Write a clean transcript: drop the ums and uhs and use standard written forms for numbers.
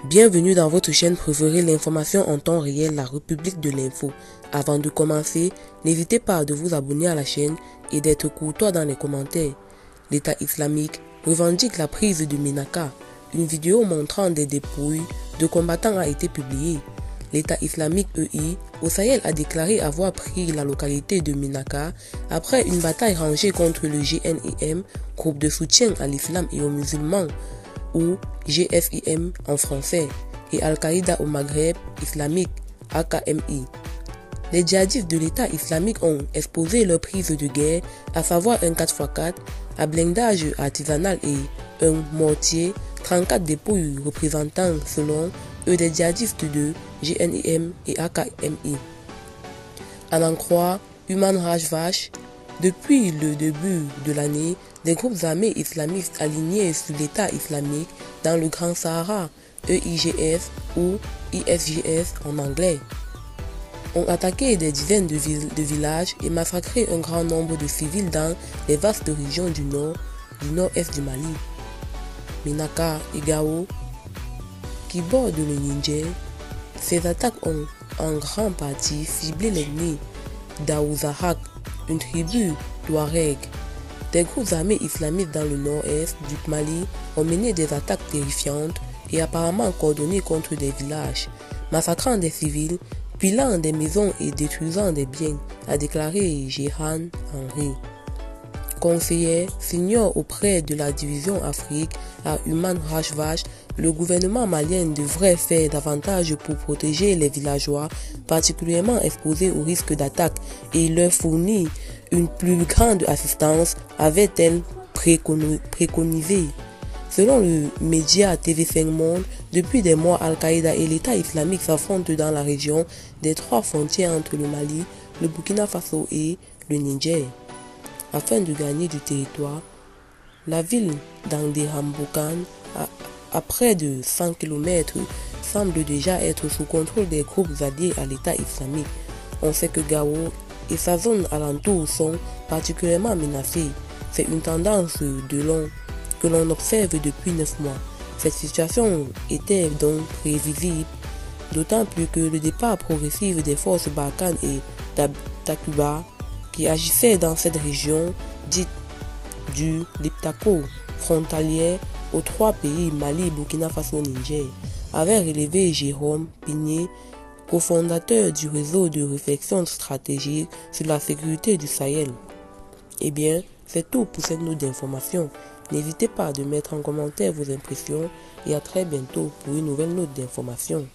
Bienvenue dans votre chaîne préférée, l'information en temps réel, la République de l'info. Avant de commencer, n'hésitez pas à vous abonner à la chaîne et d'être courtois dans les commentaires. L'État islamique revendique la prise de Ménaka. Une vidéo montrant des dépouilles de combattants a été publiée. L'État islamique EI au Sahel a déclaré avoir pris la localité de Ménaka après une bataille rangée contre le GNIM, groupe de soutien à l'islam et aux musulmans, ou GFIM en français, et Al-Qaïda au Maghreb islamique, AKMI. Les djihadistes de l'État islamique ont exposé leur prise de guerre, à savoir un 4x4 à blindage artisanal et un mortier, 34 dépouilles représentant selon eux des djihadistes de GNIM et AKMI. À en croire Human Rajvash, depuis le début de l'année, des groupes armés islamistes alignés sur l'État islamique dans le Grand Sahara, EIGS ou ISGS en anglais, ont attaqué des dizaines de villages et massacré un grand nombre de civils dans les vastes régions du nord-est du Mali. Ménaka et Gao, qui bordent le Niger, ces attaques ont en grande partie ciblé l'ennemi d'Aouzahak, une tribu touareg. Des groupes armés islamistes dans le nord-est du Mali ont mené des attaques terrifiantes et apparemment coordonnées contre des villages, massacrant des civils, pilant des maisons et détruisant des biens, a déclaré Jehan Henry, conseiller senior auprès de la division Afrique à Human Rajvash. Le gouvernement malien devrait faire davantage pour protéger les villageois, particulièrement exposés au risque d'attaque, et leur fournir une plus grande assistance, avait-elle préconisé. Selon le média TV5 Monde, depuis des mois, Al-Qaïda et l'État islamique s'affrontent dans la région des trois frontières entre le Mali, le Burkina Faso et le Niger. Afin de gagner du territoire, la ville d'Anderambokan, à près de 100 km, semble déjà être sous contrôle des groupes alliés à l'État islamique. On sait que Gao et sa zone alentour sont particulièrement menacés. C'est une tendance que l'on observe depuis 9 mois. Cette situation était donc prévisible, d'autant plus que le départ progressif des forces Barkhane et Takuba, qui agissaient dans cette région dite du Liptako, frontalière aux trois pays Mali, Burkina Faso, Niger, avait relevé Jérôme Pigné, cofondateur du réseau de réflexion stratégique sur la sécurité du Sahel. Eh bien, c'est tout pour cette note d'information. N'hésitez pas à mettre en commentaire vos impressions et à très bientôt pour une nouvelle note d'information.